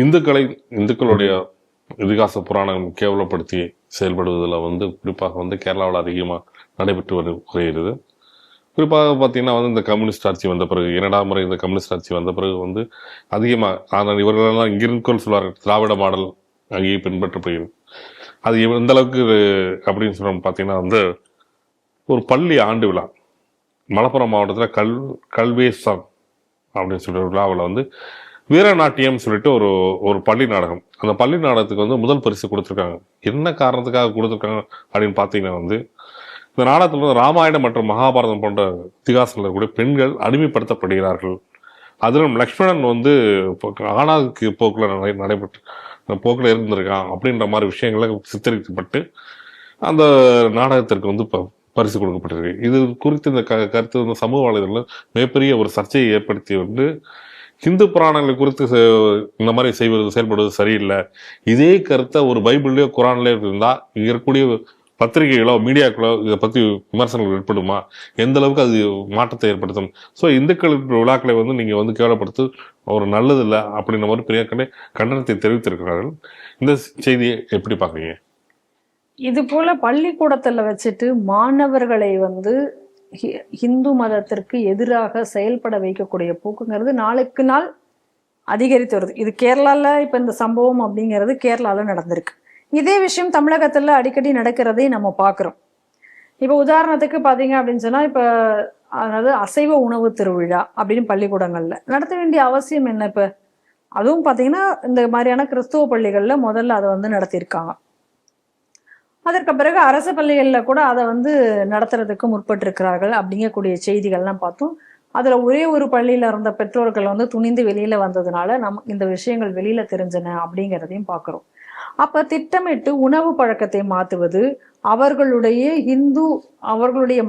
இந்துக்களுடைய இதிகாச புராணம் கேவலப்படுத்தி செயல்படுவதில் குறிப்பாக கேரளாவில் அதிகமாக நடைபெற்று வருகிறது. குறிப்பாக பார்த்தீங்கன்னா இந்த கம்யூனிஸ்ட் ஆட்சி வந்த பிறகு 2ஆம் முறை இந்த கம்யூனிஸ்ட் ஆட்சி வந்த பிறகு அதிகமாக ஆனால் இவர்களெல்லாம் இங்கிருக்கோள் சொல்வார்கள், திராவிட மாடல் அங்கேயே பின்பற்றப்படுகிறது. அது எந்த அளவுக்கு அப்படின்னு சொல்ல பார்த்தீங்கன்னா ஒரு பள்ளி ஆண்டு விழா மலப்புரம் மாவட்டத்தில் கல்வேசம் அப்படின்னு சொல்லிட்டு விழாவில் வீரநாட்டியம் சொல்லிட்டு ஒரு பள்ளி நாடகம். அந்த பள்ளி நாடகத்துக்கு முதல் பரிசு கொடுத்துருக்காங்க. என்ன காரணத்துக்காக கொடுத்துருக்காங்க அப்படின்னு பார்த்தீங்கன்னா இந்த நாடகத்தில் ராமாயணம் மற்றும் மகாபாரதம் போன்ற இதிகாசங்கள் கூட பெண்கள் அடிமைப்படுத்தப்படுகிறார்கள். அதிலும் லக்ஷ்மணன் ஆணாக்கு போக்கில் நடைபெற்று போக்கில் இருந்திருக்கான் அப்படின்ற மாதிரி விஷயங்களை சித்தரிக்கப்பட்டு அந்த நாடகத்திற்கு பரிசு கொடுக்கப்பட்டிருக்கு. இது குறித்து இந்த கருத்து சமூக வலைதளத்தில் மிகப்பெரிய ஒரு சர்ச்சையை ஏற்படுத்தி ஹிந்து புராணங்களை குறித்து இந்த மாதிரி செயல்படுவது சரியில்லை. இதே கருத்தை ஒரு பைபிள்லயோ குரான்லயோ இருந்தா இங்க இருக்கக்கூடிய பத்திரிகைகளோ மீடியாக்களோ இதை பத்தி விமர்சனங்கள் ஏற்படுமா, எந்த அளவுக்கு அது மாற்றத்தை ஏற்படுத்தும். ஸோ இந்துக்கள் விழாக்களை நீங்க கேவலப்படுத்து ஒரு நல்லது இல்லை அப்படின்ற மாதிரி பெரிய கண்டனத்தை தெரிவித்திருக்கிறார்கள். இந்த செய்தியை எப்படி பாக்குறீங்க? இது போல பள்ளிக்கூடத்துல வச்சுட்டு மாணவர்களை ஹிந்து மதத்திற்கு எதிராக செயல்பட வைக்கக்கூடிய போக்குங்கிறது நாளுக்கு நாள் அதிகரித்து வருது. இது கேரளால இப்ப இந்த சம்பவம் அப்படிங்கிறது கேரளால நடந்திருக்கு. இதே விஷயம் தமிழகத்துல அடிக்கடி நடக்கிறதை நம்ம பாக்குறோம். இப்ப உதாரணத்துக்கு பாத்தீங்க அப்படின்னு சொன்னா இப்ப அதாவது அசைவ உணவு திருவிழா அப்படின்னு பள்ளிக்கூடங்கள்ல நடத்த வேண்டிய அவசியம் என்ன? இப்ப அதுவும் பாத்தீங்கன்னா இந்த மாதிரியான கிறிஸ்துவ பள்ளிகள்ல முதல்ல அதை நடத்தியிருக்காங்க. அதற்கு பிறகு அரசு பள்ளிகளில் கூட அதை நடத்துறதுக்கு முற்பட்டிருக்கிறார்கள் அப்படிங்கக்கூடிய செய்திகள்லாம் பார்த்தோம். அதுல ஒரே ஒரு பள்ளியில இருந்த பெற்றோர்கள் துணிந்து வெளியில வந்ததுனால இந்த விஷயங்கள் வெளியில தெரிஞ்சன அப்படிங்கிறதையும் பார்க்கிறோம். அப்ப திட்டமிட்டு உணவு பழக்கத்தை மாத்துவது, அவர்களுடைய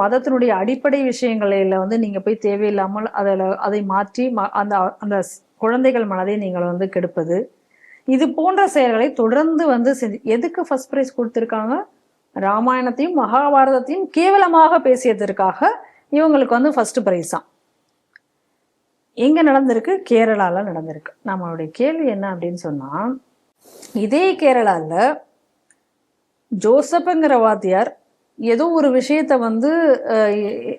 மதத்தினுடைய அடிப்படை விஷயங்களில நீங்க போய் தேவையில்லாமல் அதை மாற்றி அந்த அந்த குழந்தைகள் மனதை நீங்கள் கெடுப்பது, இது போன்ற செயல்களை தொடர்ந்து எதுக்கு ஃபர்ஸ்ட் பிரைஸ் கொடுத்திருக்காங்க? ராமாயணத்தையும் மகாபாரதத்தையும் கேவலமாக பேசியதற்காக இவங்களுக்கு ஃபர்ஸ்ட் பிரைஸா. எங்க நடந்திருக்கு? கேரளால நடந்திருக்கு. நம்மளுடைய கேள்வி என்ன அப்படின்னு சொன்னா, இதே கேரளால ஜோசப்ங்கிற வாத்தியார் ஏதோ ஒரு விஷயத்த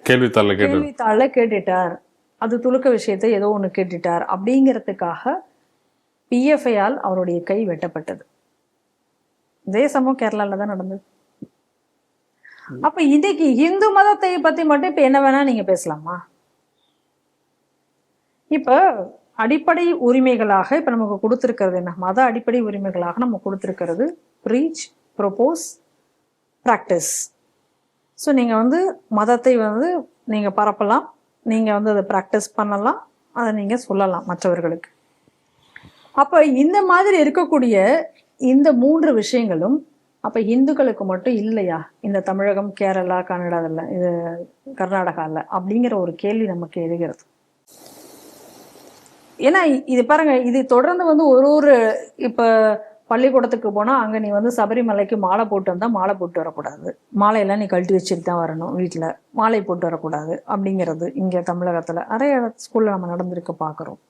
கேள்வித்தாள கேட்டுட்டார், அது துலுக்க விஷயத்த ஏதோ ஒண்ணு கேட்டுட்டார் அப்படிங்கிறதுக்காக PFI-யால் அவருடைய கை வெட்டப்பட்டது. இதே சம்பவம் கேரளால தான் நடந்தது. அப்ப இன்னைக்கு இந்து மதத்தை பத்தி மட்டும் இப்ப என்ன வேணா நீங்க பேசலாமா? இப்ப அடிப்படை உரிமைகளாக இப்ப நமக்கு கொடுத்திருக்கிறது என்ன? மத அடிப்படை உரிமைகளாக நம்ம கொடுத்திருக்கிறது ப்ரீச், ப்ரொபோஸ், பிராக்டிஸ். ஸோ நீங்க மதத்தை நீங்க பரப்பலாம், நீங்க அதை பிராக்டிஸ் பண்ணலாம், அதை நீங்க சொல்லலாம் மற்றவர்களுக்கு. அப்ப இந்த மாதிரி இருக்கக்கூடிய இந்த 3 விஷயங்களும் அப்ப இந்துக்களுக்கு மட்டும் இல்லையா? இந்த தமிழகம், கேரளா, கன்னடாவில், இது கர்நாடகாவில் அப்படிங்கிற ஒரு கேள்வி நமக்கு எழுகிறது. ஏன்னா இது பாருங்க, இது தொடர்ந்து ஒரு இப்ப பள்ளிக்கூடத்துக்கு போனா அங்க நீ சபரிமலைக்கு மாலை போட்டு வந்தா மாலை போட்டு வரக்கூடாது, மாலையெல்லாம் நீ கழட்டி வச்சுட்டு தான் வரணும், வீட்டுல மாலை போட்டு வரக்கூடாது அப்படிங்கிறது இங்க தமிழகத்துல நிறைய ஸ்கூல்ல நம்ம நடந்திருக்க பாக்குறோம்.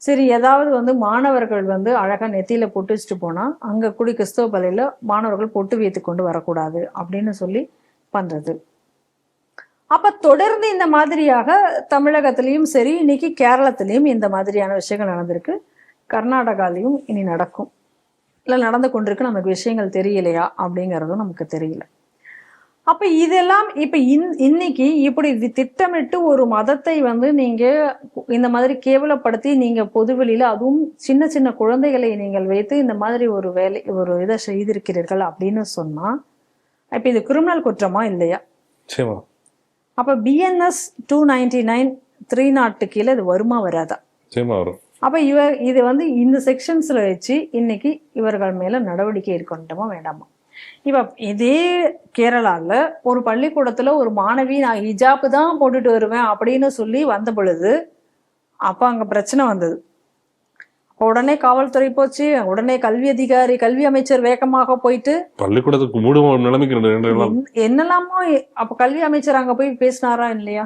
சரி, ஏதாவது மாணவர்கள் அழகா நெத்தியில பொட்டு வச்சுட்டு போனா அங்க கூடி கிறிஸ்தவ பள்ளியில மாணவர்கள் பொட்டு வைத்து கொண்டு வரக்கூடாது அப்படின்னு சொல்லி பண்றது. அப்ப தொடர்ந்து இந்த மாதிரியாக தமிழகத்திலையும் சரி, இன்னைக்கு கேரளத்திலையும் இந்த மாதிரியான விஷயங்கள் நடந்திருக்கு. கர்நாடகாலையும் இனி நடக்கும், இல்ல நடந்து கொண்டிருக்கு. நமக்கு விஷயங்கள் தெரியலையா அப்படிங்கிறதும் நமக்கு தெரியல. அப்ப இதெல்லாம் இப்ப இன்னைக்கு இப்படி திட்டமிட்டு ஒரு மதத்தை நீங்க இந்த மாதிரி கேவலப்படுத்தி நீங்க பொதுவெளியில, அதுவும் சின்ன சின்ன குழந்தைகளை நீங்கள் வைத்து இந்த மாதிரி ஒரு இதை செய்திருக்கிறீர்கள் அப்படின்னு சொன்னா இப்ப இது கிரிமினல் குற்றமா இல்லையா? அப்ப BNS 299 300 கீழே இது வருமா வராதா? அப்ப இது இந்த செக்ஷன்ஸ்ல வச்சு இன்னைக்கு இவர்கள் மேல நடவடிக்கை எடுக்கணுமா வேண்டாமா? இப்ப இதே கேரளால ஒரு பள்ளிக்கூடத்துல ஒரு மாணவி நான் ஹிஜாப் தான் போட்டுட்டு வருவேன் அப்படின்னு சொல்லி வந்த பொழுது அப்ப அங்க பிரச்சனை வந்தது. உடனே காவல்துறை போச்சு, உடனே கல்வி அமைச்சர் வேகமாக போயிட்டு பள்ளிக்கூடத்துக்கு மூடும் நிலைமைக்கு என்னெல்லாமோ. அப்ப கல்வி அமைச்சர் அங்க போய் பேசினாரா இல்லையா?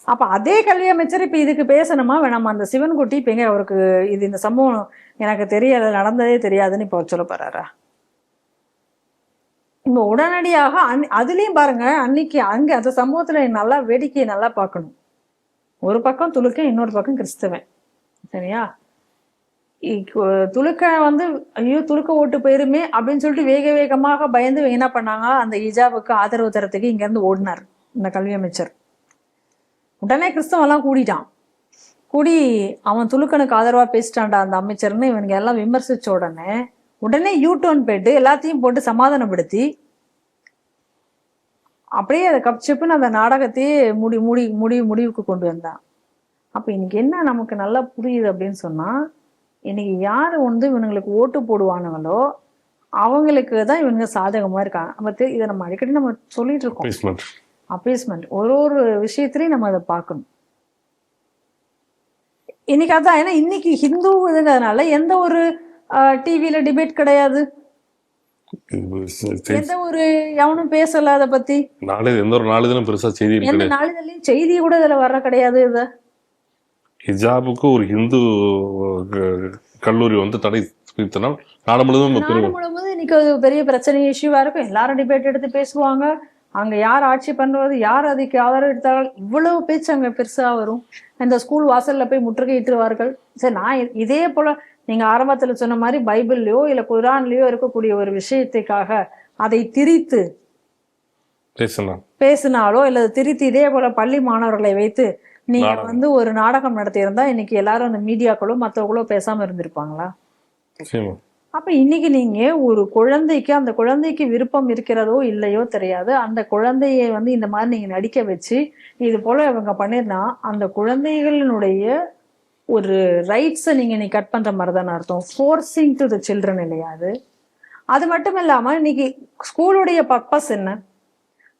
அப்ப அதே கல்வி அமைச்சர் இப்ப இதுக்கு பேசணுமா வேணாமா? அந்த சிவன்குட்டி இப்ப எங்க அவருக்கு இது இந்த சம்பவம் எனக்கு தெரியல, நடந்ததே தெரியாதுன்னு இப்ப சொல்ல போறாரா? இப்ப உடனடியாக அதுலயும் பாருங்க, அன்னைக்கு அங்க அந்த சம்பவத்துல நல்லா வேடிக்கையை நல்லா பார்க்கணும். ஒரு பக்கம் துலுக்க, இன்னொரு பக்கம் கிறிஸ்தவன். சரியா? துலுக்க வந்து ஐயோ துலுக்க ஓட்டு போயிருமே அப்படின்னு சொல்லிட்டு வேக வேகமாக பயந்து என்ன பண்ணாங்க, அந்த ஹிஜாபுக்கு ஆதரவு தரத்துக்கு இங்க இருந்து ஓடினார் இந்த கல்வி அமைச்சர். உடனே கிறிஸ்தவன் எல்லாம் கூடிட்டான். கூடி அவன் துலுக்கனுக்கு ஆதரவா பேசிட்டான்டா அந்த அமைச்சர்னு இவனுங்க எல்லாம் விமர்சிச்ச உடனே யூடர்ன் போயிட்டு எல்லாத்தையும் போட்டு சமாதானப்படுத்தி அப்படியே அதை கப்சிப்புன்னு அந்த நாடகத்தையே முடிவுக்கு கொண்டு வந்தான். அப்ப இன்னைக்கு என்ன நமக்கு நல்லா புரியுது அப்படின்னு சொன்னா, இன்னைக்கு யாரு வந்து இவனுங்களுக்கு ஓட்டு போடுவானுங்களோ அவங்களுக்கு தான் இவனுங்க சாதகமா இருக்காங்க. நம்ம இதை நம்ம அடிக்கடி நம்ம சொல்லிட்டு இருக்கோம். அப்பீஸ்மெண்ட் ஒரு விஷயத்திலையும் நம்ம அதை பார்க்கணும். இன்னைக்கு அதான், ஏன்னா இன்னைக்கு ஹிந்து இதுங்கிறதுனால எந்த ஒரு டிவியில டிபேட் கிடையாது, எந்த ஒரு எவனும் பேசல அதை பத்தி. எந்த ஒரு நாளிதழும் பெருசா செய்தி எந்த நாளிதழையும் செய்தி கூட இதுல வர கிடையாது. இத ஹிஜாபுக்கு ஒரு ஹிந்து கல்லூரி வந்து தடை விதித்தனால் நாடு முழுவதும் இன்னைக்கு ஒரு பெரிய பிரச்சனை இஷ்யூவா இருக்கும். எல்லாரும் டிபேட் எடுத்து பேசுவாங்க. அங்க யார் ஆட்சி பண்றது, யார் அதுக்கு ஆதரவு எடுத்தார்கள், இவ்வளவு பேச்சு அங்க பெருசா வரும். இந்த ஸ்கூல் வாசல்ல போய் முற்றுகையிட்டுருவார்கள். சரி, நான் இதே போல நீங்க ஆரம்பத்துல சொன்ன மாதிரி பைபிள்லயோ இல்ல குரான்லயோ இருக்கக்கூடிய ஒரு விஷயத்துக்காக அதை திரித்து பேசினாலோ இல்ல திரித்து இதே போல பள்ளி மாணவர்களை வைத்து நீங்க வந்து ஒரு நாடகம் நடத்தி இருந்தா இன்னைக்கு எல்லாரும் அந்த மீடியாக்களோ மற்றவங்களோ பேசாம இருந்திருப்பாங்களா? அப்ப இன்னைக்கு நீங்க ஒரு குழந்தைக்கு, அந்த குழந்தைக்கு விருப்பம் இருக்கிறதோ இல்லையோ தெரியாது, அந்த குழந்தைய வந்து இந்த மாதிரி நீங்க நடிக்க வச்சு இது போல இவங்க பண்ணிருந்தா அந்த குழந்தைகளினுடைய ஒரு ரைட்ஸை நீங்க கட் பண்ற மாதிரி தானே அர்த்தம். ஃபோர்சிங் டு த சில்ட்ரன் இல்லையா அது? அது மட்டும் இல்லாம இன்னைக்கு ஸ்கூலுடைய பர்பஸ் என்ன?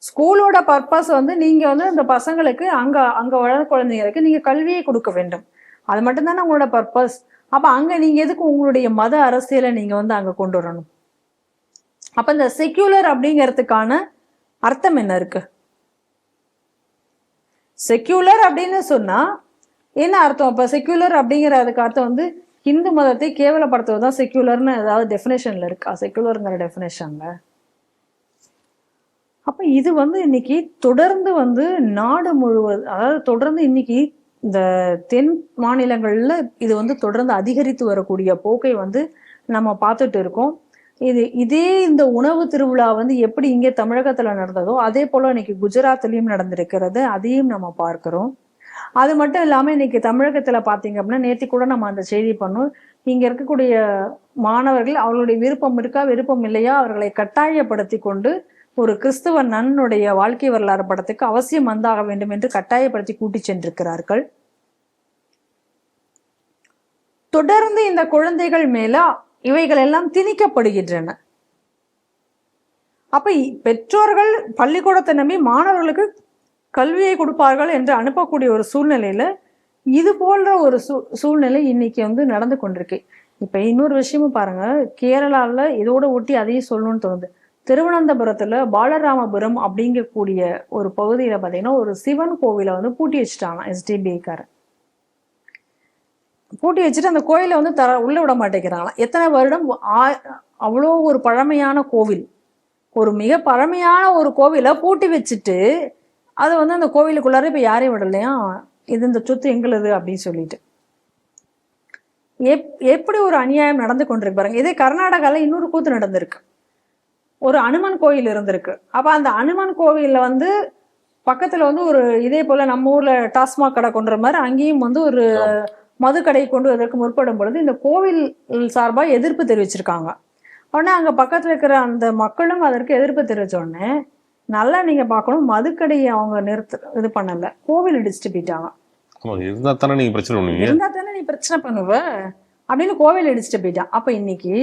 ஸ்கூலோட பர்பஸ் வந்து நீங்க வந்து அந்த பசங்களுக்கு அங்க வளர குழந்தைங்களுக்கு நீங்க கல்வியை கொடுக்க வேண்டும். அது மட்டும்தானே உங்களோட பர்பஸ். அப்ப அங்க நீங்க எதுக்கு உங்களுடைய மத அரசியலை நீங்க வந்து அங்க கொண்டு வரணும்? அப்ப இந்த செக்யூலர் அப்படிங்கிறதுக்கான அர்த்தம் என்ன இருக்கு? செக்யூலர் அப்படின்னு சொன்னா என்ன அர்த்தம்? அப்ப செக்யூலர் அப்படிங்கிற அதுக்கு அர்த்தம் வந்து இந்து மதத்தை கேவலப்படுத்துவதுதான் செக்யூலர்னு ஏதாவது டெஃபினேஷன்ல இருக்கா? செக்யூலருங்கிற டெஃபினேஷன்ல. அப்ப இது வந்து இன்னைக்கு தொடர்ந்து வந்து நாடு முழுவதும், அதாவது தொடர்ந்து இன்னைக்கு இந்த தென் மாநிலங்கள்ல இது வந்து தொடர்ந்து அதிகரித்து வரக்கூடிய போக்கை வந்து நம்ம பார்த்துட்டு இருக்கோம். இதே இந்த உணவு திருவிழா வந்து எப்படி இங்கே தமிழகத்துல நடந்ததோ அதே போல இன்னைக்கு குஜராத்லயும் நடந்திருக்கிறது, அதையும் நம்ம பார்க்கிறோம். அது மட்டும் இல்லாம இன்னைக்கு தமிழகத்துல பாத்தீங்க அப்படின்னா, நேற்று கூட நம்ம அந்த செய்தி பண்ணோம். இங்க இருக்கக்கூடிய மாணவர்கள் அவர்களுடைய விருப்பம் இருக்கா விருப்பம் இல்லையா அவர்களை கட்டாயப்படுத்தி கொண்டு ஒரு கிறிஸ்துவ நன்னுடைய வாழ்க்கை வரலாறு படத்துக்கு அவசியம் வந்தாக வேண்டும் என்று கட்டாயப்படுத்தி கூட்டி சென்றிருக்கிறார்கள். தொடர்ந்து இந்த குழந்தைகள் மேல இவைகள் எல்லாம் திணிக்கப்படுகின்றன. அப்ப பெற்றோர்கள் பள்ளிக்கூடத்தை நம்பி மாணவர்களுக்கு கல்வியை கொடுப்பார்கள் என்று அனுப்பக்கூடிய ஒரு சூழ்நிலையில இது போன்ற ஒரு சூழ்நிலை இன்னைக்கு வந்து நடந்து கொண்டிருக்கு. இப்ப இன்னொரு விஷயமும் பாருங்க, கேரளாவில் இதோட ஒட்டி அதையும் சொல்லணும்னு தோணுது. திருவனந்தபுரத்துல பாலராமபுரம் அப்படிங்கக்கூடிய ஒரு பகுதியில பாத்தீங்கன்னா ஒரு சிவன் கோவிலை வந்து பூட்டி வச்சுட்டாங்க எஸ்டிபிஐக்காரன். பூட்டி வச்சுட்டு அந்த கோயிலை வந்து உள்ள விட மாட்டேங்கிறாங்களாம். எத்தனை வருடம், அவ்வளோ ஒரு பழமையான கோவில், ஒரு மிக பழமையான ஒரு கோவிலை பூட்டி வச்சுட்டு அதை வந்து அந்த கோவிலுக்குள்ளார இப்ப யாரையும் விடலையா, இது இந்த சொத்து எங்களுது அப்படின்னு சொல்லிட்டு. எப்படி ஒரு அநியாயம் நடந்து கொண்டிருக்கு பாருங்க. இதே கர்நாடகால இன்னொரு கூத்து நடந்திருக்கு. ஒரு அனுமன் கோயில் இருந்திருக்கு. அப்ப அந்த அனுமன் கோவில்ல வந்து பக்கத்துல வந்து ஒரு இதே போல நம்ம ஊர்ல டாஸ்மாக் கடை கொண்டுற மாதிரி அங்கேயும் வந்து ஒரு மது கடை கொண்டு வருவதற்கு முற்படும் பொழுது இந்த கோவில் சார்பா எதிர்ப்பு தெரிவிச்சிருக்காங்க. உடனே அங்க பக்கத்துல இருக்கிற அந்த மக்களும் அதற்கு எதிர்ப்பு தெரிவிச்ச உடனே நல்லா நீங்க பார்க்கணும், மதுக்கடையை அவங்க இது பண்ணல, கோவில் இடிச்சுட்டு போயிட்டாங்க. இருந்தா தானே நீ பிரச்சனை பண்ணுவ அப்படின்னு கோவில் இடிச்சுட்டு போயிட்டான். அப்ப இன்னைக்கு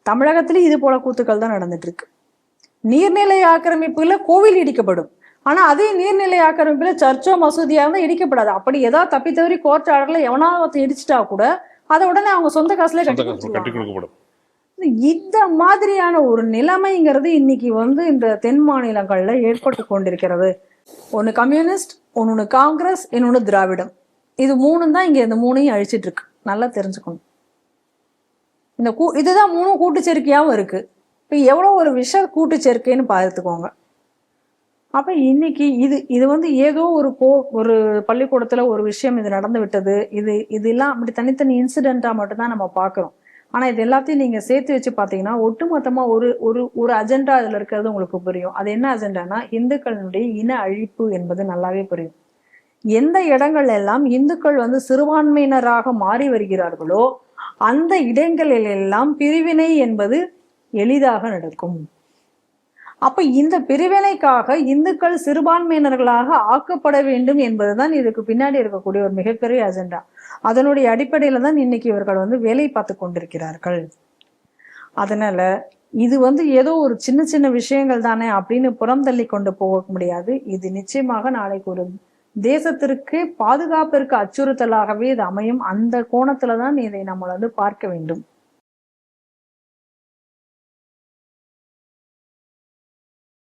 தமிழகத்திலேயும் இது போல கூத்துக்கள் தான் நடந்துட்டு இருக்கு. நீர்நிலை ஆக்கிரமிப்புல கோவில் இடிக்கப்படும், ஆனா அதே நீர்நிலை ஆக்கிரமிப்புல சர்ச்சோ மசூதியா இருந்தா இடிக்கப்படாது. அப்படி ஏதாவது தப்பி தவறி கோர்ட் ஆர்டர்ல எவனாவது இடிச்சுட்டா கூட அதை உடனே அவங்க சொந்த காசுல கட்டி கொடுக்கப்படும். இந்த மாதிரியான ஒரு நிலைமைங்கிறது இன்னைக்கு வந்து இந்த தென் மாநிலங்கள்ல ஏற்பட்டு கொண்டிருக்கிறது. ஒன்னு கம்யூனிஸ்ட், ஒன்னொன்னு காங்கிரஸ், இன்னொன்னு திராவிடம். இது மூணும் தான் இங்க இந்த மூணையும் அழிச்சிட்டு இருக்கு. நல்லா தெரிஞ்சுக்கணும். இதுதான் மூணும் கூட்டு சேர்க்கையாவும் இருக்கு. இப்ப எவ்வளவு ஒரு விஷ கூட்டு சேர்க்கைன்னு பார்த்துக்கோங்க. அப்ப இன்னைக்கு இது வந்து ஏதோ ஒரு பள்ளிக்கூடத்துல ஒரு விஷயம் இது நடந்து விட்டது, இதெல்லாம் அப்படி தனித்தனி இன்சிடென்ட்டா மட்டும்தான் நம்ம பார்க்கிறோம். ஆனா இது எல்லாத்தையும் நீங்க சேர்த்து வச்சு பாத்தீங்கன்னா ஒட்டுமொத்தமா ஒரு அஜெண்டா இதுல இருக்கிறது உங்களுக்கு புரியும். அது என்ன அஜெண்டானா இந்துக்களுடைய இன அழிப்பு என்பது நல்லாவே புரியும். எந்த இடங்கள் எல்லாம் இந்துக்கள் வந்து சிறுபான்மையினராக மாறி வருகிறார்களோ அந்த இடங்களில் எல்லாம் பிரிவினை என்பது எளிதாக நடக்கும். அப்ப இந்த பிரிவினைக்காக இந்துக்கள் சிறுபான்மையினர்களாக ஆக்கப்பட வேண்டும் என்பதுதான் இதுக்கு பின்னாடி இருக்கக்கூடிய ஒரு மிகப்பெரிய அஜெண்டா. அதனுடைய அடிப்படையில தான் இன்னைக்கு இவர்கள் வந்து வேலை பார்த்து கொண்டிருக்கிறார்கள். அதனால இது வந்து ஏதோ ஒரு சின்ன சின்ன விஷயங்கள் தானே அப்படின்னு புறம் தள்ளி கொண்டு போக முடியாது. இது நிச்சயமாக நாளைக்கு ஒரு தேசத்திற்கு பாதுகாப்பிற்கு அச்சுறுத்தலாகவே இது அமையும். அந்த கோணத்துலதான் இதை நம்ம வந்து பார்க்க வேண்டும்.